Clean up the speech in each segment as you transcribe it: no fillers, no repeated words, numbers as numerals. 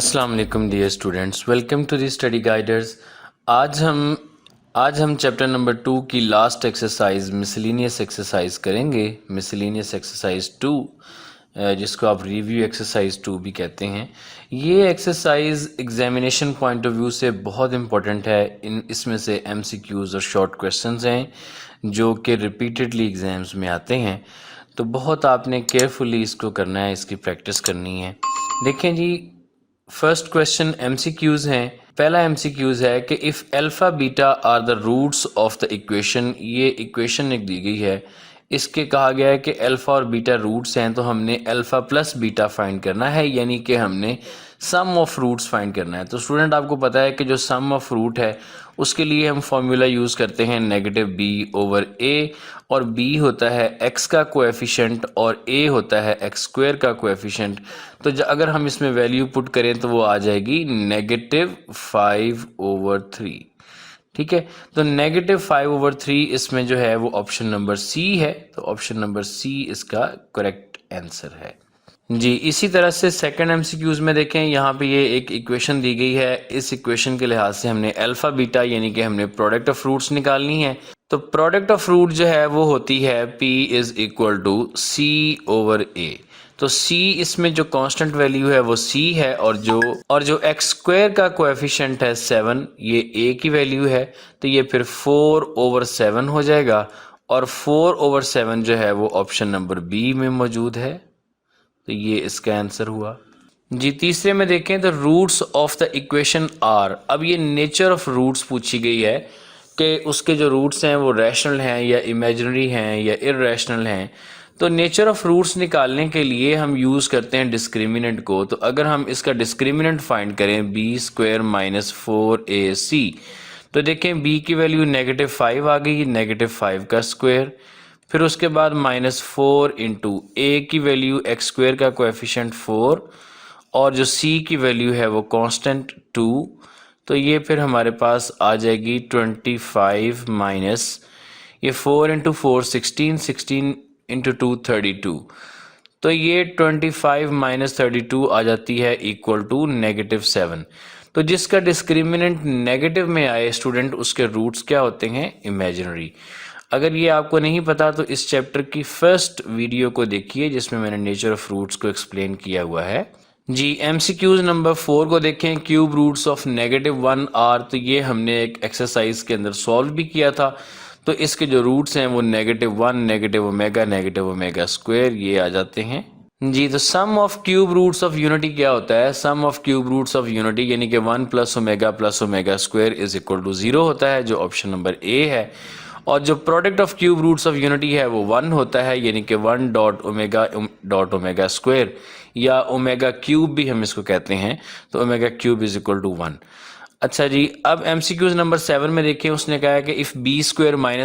अस्सलाम वालेकुम dear students, welcome to the study guiders. आज हम चैप्टर नंबर 2 की लास्ट एक्सरसाइज मिसलेनियस एक्सरसाइज करेंगे। मिसलेनियस एक्सरसाइज 2 जिसको आप रिव्यू एक्सरसाइज 2 भी कहते हैं। ये exercise examination point of view से बहुत इंपॉर्टेंट है। इसमें से MCQs और शॉर्ट क्वेश्चंस हैं जो कि रिपीटेडली एग्जाम्स में आते हैं, तो बहुत आपने केयरफुली इसको करना है, इसकी प्रैक्टिस करनी है। देखें जी, फर्स्ट क्वेश्चन MCQs हैं। पहला MCQs है कि if alpha beta are the roots of the equation. ये इक्वेशन एक दी गई है, इसके कहा गया है कि अल्फ़ा और बीटा रूट्स हैं, तो हमने अल्फ़ा प्लस बीटा फाइंड करना है, यानी कि हमने सम ऑफ रूट्स फाइंड करना है। तो स्टूडेंट आपको पता है कि जो सम ऑफ रूट है उसके लिए हम फॉर्मूला यूज़ करते हैं -b/a, और b होता है x का कोएफिशिएंट और a होता है x² का कोएफिशिएंट। तो अगर हम इसमें वैल्यू पुट करें तो वो आ जाएगी -5/3। ठीक है, तो -5/3 इसमें जो है वो ऑप्शन नंबर सी है, तो ऑप्शन नंबर सी इसका करेक्ट आंसर है जी। इसी तरह से सेकंड MCQs में देखें, यहाँ पे ये एक इक्वेशन दी गई है। इस इक्वेशन के लिहाज से हमने अल्फ़ा बीटा यानी कि हमने प्रोडक्ट ऑफ फ्रूट्स निकालनी है। तो प्रोडक्ट ऑफ फ्रूट जो है वो होती है P = C/A। तो C इसमें जो कांस्टेंट वैल्यू है वो C है, और जो x² का कोएफिशिएंट है 7, ये A की वैल्यू है, तो ये फिर 4/7 हो जाएगा, और 4/7 जो है वो ऑप्शन नंबर B में मौजूद है, तो ये इसका आंसर हुआ जी। तीसरे में देखें तो roots of the equation are. अब ये नेचर ऑफ रूट्स पूछी गई है कि उसके जो रूट्स हैं वो रैशनल हैं या इमेजिनरी हैं या इर्रेशनल हैं। तो नेचर ऑफ रूट्स निकालने के लिए हम यूज़ करते हैं डिस्क्रिमिनेंट को। तो अगर हम इसका डिस्क्रिमिनेंट फाइंड करें b² - 4ac, तो देखें b की वैल्यू -5 आ गई, -5 का स्क्वायर, फिर उसके बाद -4 इंटू a की वैल्यू x² का कोएफिशिएंट 4, और जो c की वैल्यू है वो कांस्टेंट 2, तो ये फिर हमारे पास आ जाएगी 25 माइनस ये 4 इंटू 4 16, 16 इंटू 2 32, तो ये 25 माइनस 32 आ जाती है इक्वल टू -7। तो जिसका डिस्क्रिमिनेंट नेगेटिव में आए स्टूडेंट, उसके रूट्स क्या होते हैं? इमेजिनरी। अगर ये आपको नहीं पता तो इस चैप्टर की फर्स्ट वीडियो को देखिए जिसमें मैंने नेचर ऑफ रूट्स को एक्सप्लेन किया हुआ है जी। MCQs नंबर 4 को देखें, क्यूब रूट्स ऑफ -1 आर। तो ये हमने एक एक्सरसाइज के अंदर सॉल्व भी किया था। तो इसके जो रूट्स हैं वो -1, -ओमेगा, ये आ जाते हैं जी। तो sum of cube roots of unity क्या होता है? Sum of cube roots of unity यानी कि 1 + ओमेगा = 0 होता है, जो ऑप्शन नंबर ए है। और जो product of cube roots of unity है वो 1 होता है, यानी कि 1.ओमेगा, या ओमेगा क्यूब भी हम इसको कहते हैं, तो ओमेगा³ = 1। अच्छा जी, अब MCQs नंबर 7 में देखें, उसने कहा है कि इफ़ b² -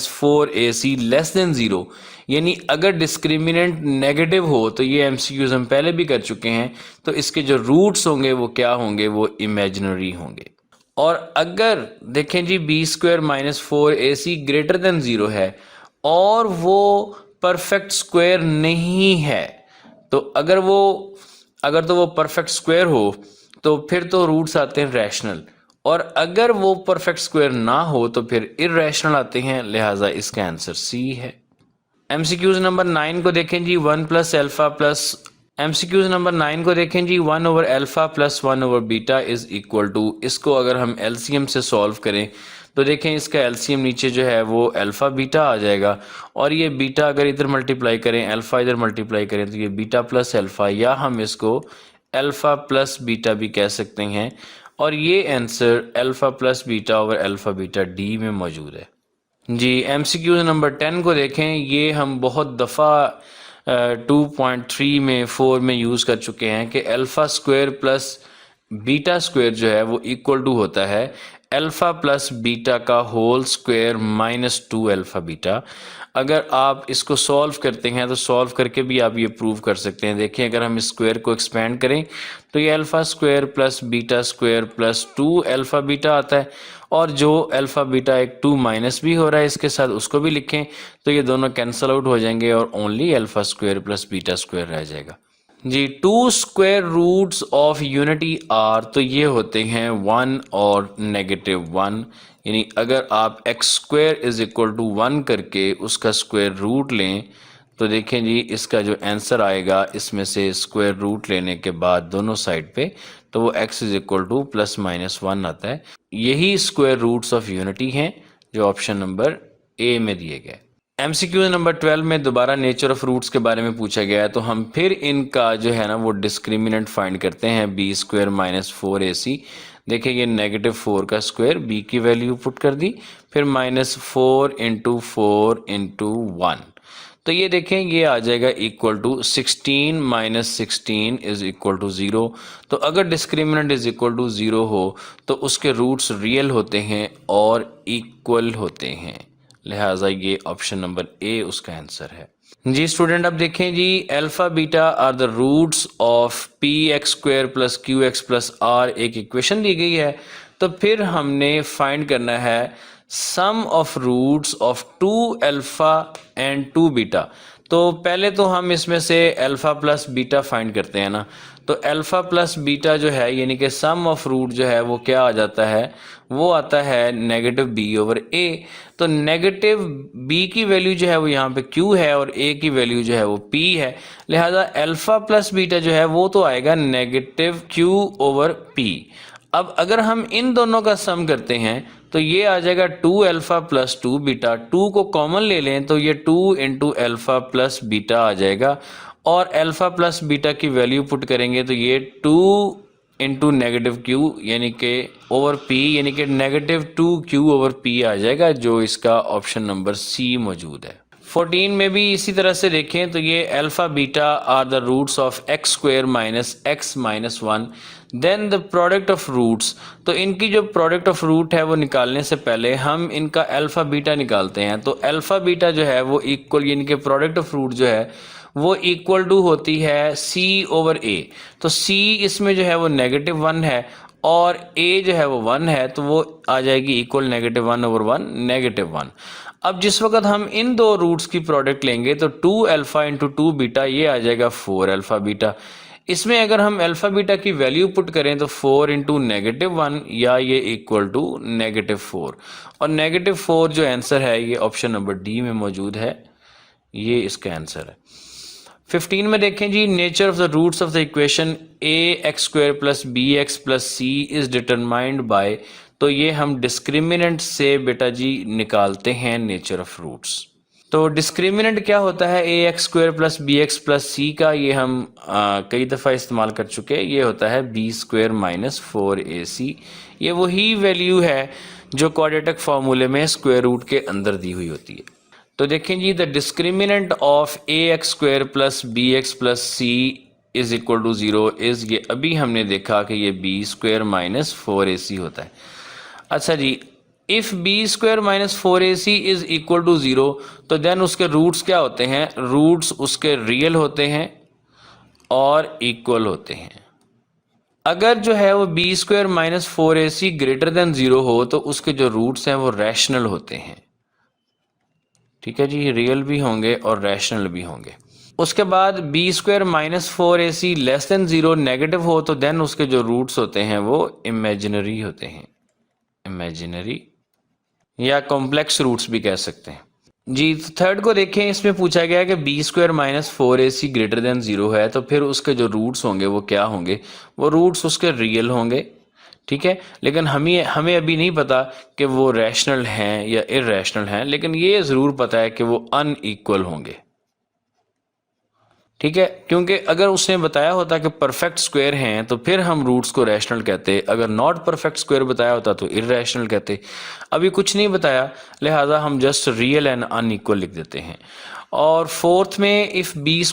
4ac < 0, यानी अगर डिस्क्रिमिनेंट नेगेटिव हो, तो ये MCQs हम पहले भी कर चुके हैं, तो इसके जो रूट्स होंगे वो क्या होंगे? वो इमेजिनरी होंगे। और अगर देखें जी b² - 4ac > 0 है और वो परफेक्ट स्क्वायर नहीं है, तो अगर तो वो परफेक्ट स्क्वायर हो तो फिर तो रूट्स आते हैं रैशनल, और अगर वो परफेक्ट स्क्वायर ना हो तो फिर इर्रेशनल आते हैं, लिहाजा इसका आंसर सी है। MCQs नंबर 9 को देखें जी, 1 + अल्फा प्लस MCQs नंबर 9 को देखें जी, 1/α + 1/β = इसको अगर हम LCM से सॉल्व करें तो देखें इसका LCM नीचे जो है वो अल्फ़ा बीटा आ जाएगा, और ये बीटा अगर इधर मल्टीप्लाई करें, अल्फ़ा इधर मल्टीप्लाई करें, तो ये बीटा प्लस अल्फ़ा, या हम इसको अल्फ़ा प्लस बीटा भी कह सकते हैं, और ये answer alpha plus beta over alpha beta D में मौजूद है जी। MCQs नंबर 10 को देखें, ये हम बहुत दफ़ा 2.3 में 4 में यूज़ कर चुके हैं कि α² प्लस β² जो है वो इक्वल टू होता है अल्फ़ा प्लस बीटा का होल स्क्वायर -2 α β। अगर आप इसको सॉल्व करते हैं तो सॉल्व करके भी आप ये प्रूव कर सकते हैं। देखिए, अगर हम इस स्क्वायर को एक्सपेंड करें तो ये α² प्लस β² प्लस 2 α β आता है, और जो अल्फ़ा बीटा एक 2 माइनस भी हो रहा है इसके साथ, उसको भी लिखें तो ये दोनों कैंसल आउट हो जाएंगे और ओनली α² प्लस β² रह जाएगा जी, two square roots of unity are, तो ये होते हैं 1 और -1। यानी अगर आप x square is equal to 1 करके उसका स्क्वायर रूट लें तो देखें जी इसका जो आंसर आएगा इसमें से स्क्वायर रूट लेने के बाद दोनों साइड पे, तो वो x इज इक्वल टू +-1 आता है। यही स्क्वायर रूट्स ऑफ यूनिटी हैं जो ऑप्शन नंबर ए में दिए गए। MCQ नंबर 12 में दोबारा नेचर ऑफ रूट्स के बारे में पूछा गया है, तो हम फिर इनका जो है ना वो डिस्क्रिमिनेंट फाइंड करते हैं। b² - 4ac, देखिए ये -4 का स्क्वायर, b की वैल्यू पुट कर दी, फिर -4 × 4 × 1, तो ये देखें ये आ जाएगा equal to 16 - 16 is equal to 0। तो अगर डिस्क्रिमिनेंट इज इक्वल टू 0 हो तो उसके रूट्स रियल होते हैं और इक्वल होते हैं, लिहाजा ये ऑप्शन नंबर ए उसका आंसर है। जी स्टूडेंट, अब देखें जी alpha beta are the roots of px² + qx + r, एक इक्वेशन दी गई है, तो फिर हमने फाइंड करना है sum of roots of 2 alpha and 2 beta. तो पहले तो हम इसमें से अल्फा प्लस बीटा फाइंड करते हैं ना, तो अल्फा प्लस बीटा जो है यानी कि सम ऑफ रूट जो है वो क्या आ जाता है, वो आता है -b/a। तो -b की वैल्यू जो है वो यहाँ पे q है और a की वैल्यू जो है वो p है, लिहाजा अल्फा प्लस बीटा जो है वो तो आएगा -q/p। अब अगर हम इन दोनों का सम करते हैं तो ये आ जाएगा 2 अल्फा + 2 बीटा, 2 को कॉमन ले लें तो ये 2 × अल्फा प्लस बीटा आ जाएगा, और अल्फा प्लस बीटा की वैल्यू पुट करेंगे तो ये 2 × -q यानी कि ओवर p, यानी कि -2q/p आ जाएगा, जो इसका ऑप्शन नंबर सी मौजूद है। 14 में भी इसी तरह से देखें तो ये alpha beta are the roots of x² - x - 1, then the product of roots. तो इनकी जो प्रोडक्ट ऑफ रूट है वो निकालने से पहले हम इनका अल्फा बीटा निकालते हैं। तो अल्फा बीटा जो है वो इक्वल, यानी कि प्रोडक्ट ऑफ रूट जो है वो इक्वल टू होती है c/a। तो c इसमें जो है वो -1 है और a जो है वो 1 है, तो वो आ जाएगी इक्वल -1/1 -1। अब जिस वक्त हम इन दो रूट्स की प्रोडक्ट लेंगे तो 2 अल्फा × 2 बीटा ये आ जाएगा 4 अल्फा बीटा। इसमें अगर हम अल्फा बीटा की वैल्यू पुट करें तो 4 × -1 या ये इक्वल टू -4, और -4 जो आंसर है ये ऑप्शन नंबर डी में मौजूद है, ये इसका आंसर है। 15 में देखें जी nature of the roots of the equation ax² + bx + c is determined by, तो ये हम डिस्क्रिमिनेंट से बेटा जी निकालते हैं नेचर ऑफ रूट्स। तो डिस्क्रिमिनेंट क्या होता है ax² + bx + c का, ये हम कई दफ़ा इस्तेमाल कर चुके हैं। ये होता है b² - 4ac। ये वही वैल्यू है जो क्वाड्रेटिक फार्मूले में स्क्वायर रूट के अंदर दी हुई होती है। तो देखें जी the discriminant of ax² + bx + c is equal to 0 is, ये अभी हमने देखा कि ये b² - 4ac होता है। अच्छा जी, if b² - 4ac is equal to 0, तो देन उसके रूट्स क्या होते हैं, रूट्स उसके रियल होते हैं और इक्वल होते हैं। अगर जो है वो b² - 4ac ग्रेटर देन 0 हो तो उसके जो रूट्स हैं वो रैशनल होते हैं। ठीक है जी, रियल भी होंगे और रैशनल भी होंगे। उसके बाद b² - 4ac less than 0 negative हो तो देन उसके जो रूट्स होते हैं वो इमेजिनरी होते हैं, इमेजिनरी या कॉम्प्लेक्स रूट्स भी कह सकते हैं जी। तो थर्ड को देखें, इसमें पूछा गया है कि b² - 4ac ग्रेटर देन 0 है, तो फिर उसके जो रूट्स होंगे वो क्या होंगे, वो रूट्स उसके रियल होंगे। ठीक है, लेकिन हमें अभी नहीं पता कि वो रैशनल हैं या इरैशनल हैं, लेकिन ये ज़रूर पता है कि वो अनइक्वल होंगे। ठीक है, क्योंकि अगर उसने बताया होता कि परफेक्ट स्क्वायर हैं तो फिर हम रूट्स को रैशनल कहते, अगर नॉट परफेक्ट स्क्वायर बताया होता तो इरैशनल कहते। अभी कुछ नहीं बताया, लिहाजा हम जस्ट रियल एंड अनइक्वल लिख देते हैं। और फोर्थ में if b² -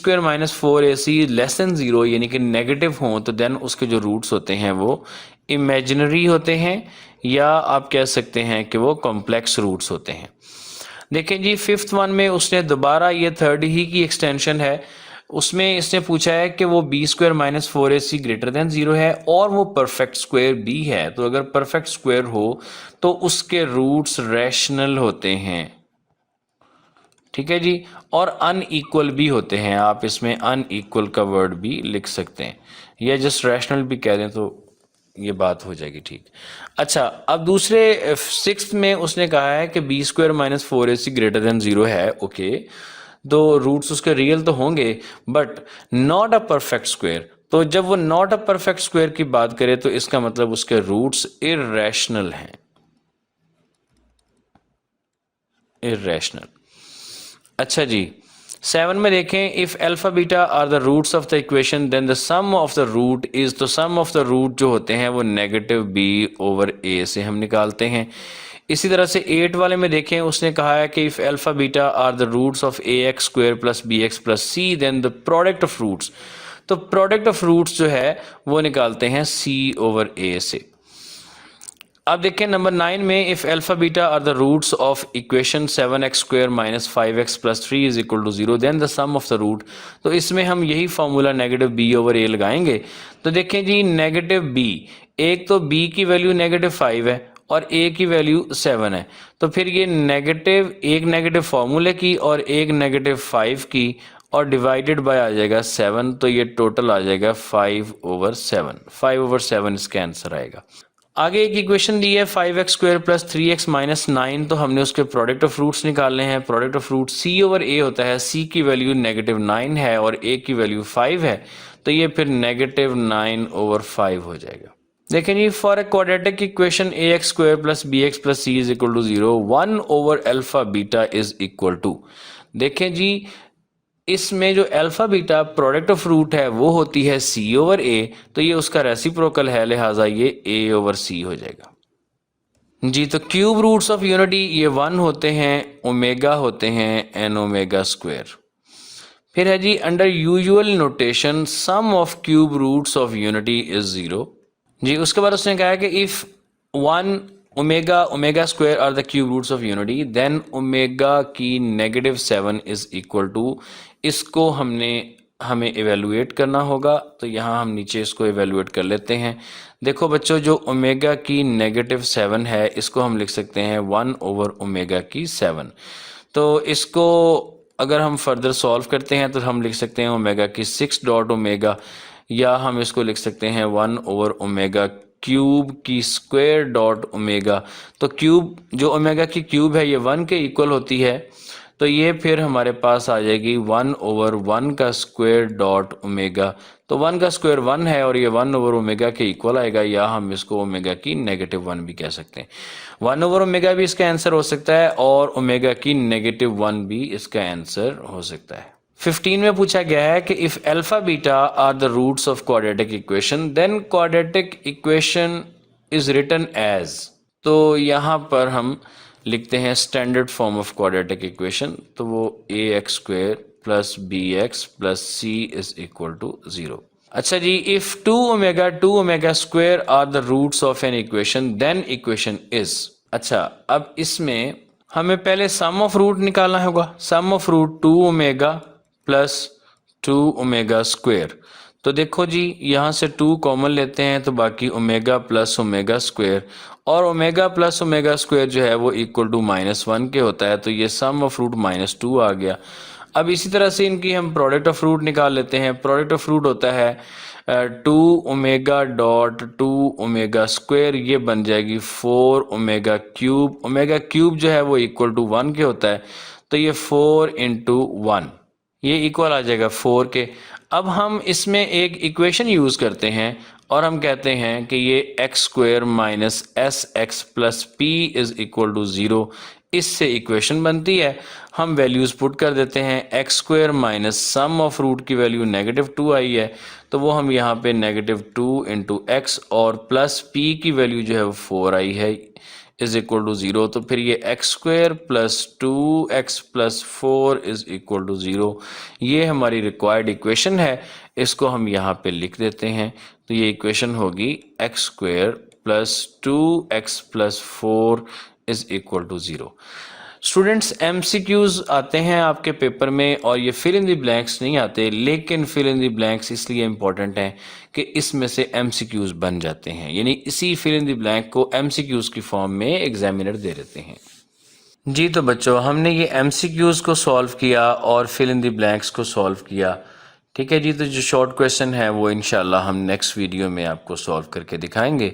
4ac less than 0 यानी कि नेगेटिव हों तो देन उसके जो रूट्स होते हैं वो इमेजिनरी होते हैं, या आप कह सकते हैं कि वो कॉम्प्लेक्स रूट्स होते हैं। देखें जी 5th वन में उसने दोबारा, ये थर्ड ही की एक्सटेंशन है, उसमें इसने पूछा है कि वो b² - 4ac ग्रेटर देन 0 है और वो परफेक्ट स्क्वायर b है। तो अगर परफेक्ट स्क्वायर हो तो उसके रूट्स रैशनल होते हैं। ठीक है जी। और अनइक्वल भी होते हैं, आप इसमें अनइक्वल का वर्ड भी लिख सकते हैं, या जस्ट रैशनल भी कह दें तो ये बात हो जाएगी ठीक। अच्छा, अब दूसरे सिक्स्थ में उसने कहा है कि बी स्क्वायर माइनस फोर ए सी ग्रेटर देन जीरो है। ओके, तो रूट्स उसके रियल तो होंगे but not a perfect square. तो जब वो नॉट अ परफेक्ट स्क्वायर की बात करे तो इसका मतलब उसके रूट्स इर्रेशनल हैं, इर्रेशनल। अच्छा जी, 7 में देखें, if alpha beta are the roots of the equation then the sum of the root is, तो सम ऑफ द रूट जो होते हैं वो नेगेटिव बी ओवर ए से हम निकालते हैं। इसी तरह से 8 वाले में देखें, उसने कहा है कि if alpha beta are the roots of a x square plus b x plus c then the product of roots, तो प्रोडक्ट ऑफ रूट्स जो है वो निकालते हैं सी ओवर ए से। अब देखें नंबर 9 में, if alpha beta are the roots of equation 7x square minus 5x plus 3 is equal to 0 then the sum of the root, तो इसमें हम यही formula negative b over a लगाएंगे। तो देखें जी, नेगेटिव बी, एक तो बी की वैल्यू नेगेटिव 5 है और ए की वैल्यू 7 है, तो फिर ये नेगेटिव, एक नेगेटिव फॉर्मूले की और एक नेगेटिव 5 की, और डिवाइडेड बाय आ जाएगा 7, तो ये टोटल आ जाएगा 5 ओवर 7, 5 ओवर 7 इसका आंसर आएगा। आगे एक इक्वेशन दी है 5x square plus 3x minus 9, तो हमने उसके प्रोडक्ट ऑफ रूट्स निकालने हैं। Product of root c over a होता है, c की वैल्यू नेगेटिव 9 है और a की वैल्यू 5 है, तो ये फिर नेगेटिव 9 ओवर 5 हो जाएगा। देखें जी, for a quadratic equation a x square plus b x plus c is equal to 0 1 over alpha beta is equal to, देखें जी इसमें जो alpha beta product of root है वो होती है सी ओवर ए, तो ये उसका रेसिप्रोकल है, लिहाजा ये ए ओवर सी हो जाएगा जी। तो क्यूब रूट्स ऑफ यूनिटी ये 1 होते हैं, ओमेगा होते हैं एन ओमेगा स्क्वायर। फिर है जी, under usual notation sum of cube roots of unity is 0 जी। उसके बाद उसने कहा है कि if 1 omega omega square are the cube roots of unity then omega की नेगेटिव 7 इज इक्वल टू, इसको हमें इवेलुएट करना होगा, तो यहाँ हम नीचे इसको इवेलुएट कर लेते हैं। देखो बच्चों, जो ओमेगा की नेगेटिव 7 है इसको हम लिख सकते हैं 1 ओवर ओमेगा की 7, तो इसको अगर हम फर्दर सॉल्व करते हैं तो हम लिख सकते हैं ओमेगा की 6 डॉट ओमेगा, या हम इसको लिख सकते हैं 1 ओवर ओमेगा क्यूब की स्क्वायर डॉट ओमेगा। तो क्यूब, जो ओमेगा की क्यूब है ये 1 के इक्वल होती है, तो ये फिर हमारे पास आ जाएगी 1 ओवर 1 का स्क्वायर डॉट ओमेगा। तो 1 का स्क्वायर 1 है और ये 1 ओवर ओमेगा के इक्वल आएगा, या हम इसको ओमेगा की नेगेटिव 1 भी कह सकते हैं। 1 ओवर ओमेगा भी इसका आंसर हो सकता है और ओमेगा की नेगेटिव 1 भी इसका आंसर हो सकता है। 15 में पूछा गया है कि if alpha beta are the roots of quadratic equation then quadratic equation is written as, तो यहाँ पर हम लिखते हैं standard form of quadratic equation, तो वो a x square plus b x plus c is equal to 0। अच्छा जी, if 2 omega square are the roots of an equation then equation is, अच्छा अब इसमें हमें पहले सम ऑफ रूट निकालना होगा। Sum of root 2 omega plus 2 omega square, तो देखो जी यहाँ से 2 कॉमन लेते हैं तो बाकी ओमेगा प्लस ओमेगा स्क्वायर, और ओमेगा प्लस ओमेगा स्क्वायर जो है वो इक्वल टू -1 के होता है, तो ये सम ऑफ रूट -2 आ गया। अब इसी तरह से इनकी हम प्रोडक्ट ऑफ रूट निकाल लेते हैं। प्रोडक्ट ऑफ रूट होता है 2 ओमेगा डॉट 2 ओमेगा स्क्वायर, ये बन जाएगी 4 ओमेगा क्यूब। ओमेगा क्यूब जो है वो इक्वल टू 1 के होता है, तो ये 4 इंटू 1, ये इक्वल आ जाएगा 4 के। अब हम इसमें एक इक्वेशन यूज़ करते हैं और हम कहते हैं कि ये x square minus s x plus p is equal to 0, इससे इक्वेशन बनती है। हम वैल्यूज़ पुट कर देते हैं, x square minus sum of root की वैल्यू -2 आई है, तो वो हम यहाँ पे -2 इंटू एक्स और प्लस पी की वैल्यू जो है वो 4 आई है इज इक्वल टू 0, तो फिर ये x square plus 2x plus 4 is equal to 0, ये हमारी रिक्वायर्ड इक्वेशन है। इसको हम यहाँ पे लिख देते हैं, तो ये इक्वेशन होगी x square plus 2x plus 4 is equal to 0। Students, MCQs आते हैं आपके पेपर में और ये फिल इन दी ब्लैंक्स नहीं आते, लेकिन फिल इन दी ब्लैंक्स इसलिए इंपॉर्टेंट हैं कि इसमें से एमसीक्यूज बन जाते हैं, यानी इसी फिल इन दी ब्लैंक को एमसीक्यूज की फॉर्म में एग्जामिनर दे देते हैं। जी तो बच्चों हमने ये एमसीक्यूज़ को सॉल्व किया और फिल इन द ब्लैंक्स को सॉल्व किया। ठीक है जी, तो जो शॉर्ट क्वेश्चन है वो इंशाल्लाह हम नेक्स्ट वीडियो में आपको सॉल्व करके दिखाएंगे।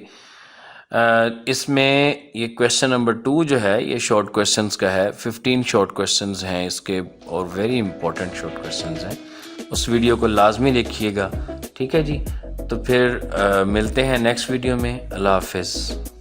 इसमें ये क्वेश्चन नंबर 2 जो है ये शॉर्ट क्वेश्चंस का है। 15 शॉर्ट क्वेश्चंस हैं इसके और वेरी इंपॉर्टेंट शॉर्ट क्वेश्चंस हैं। उस वीडियो को लाजमी देखिएगा। ठीक है जी, तो फिर मिलते हैं नेक्स्ट वीडियो में। अल्लाह हाफिज़।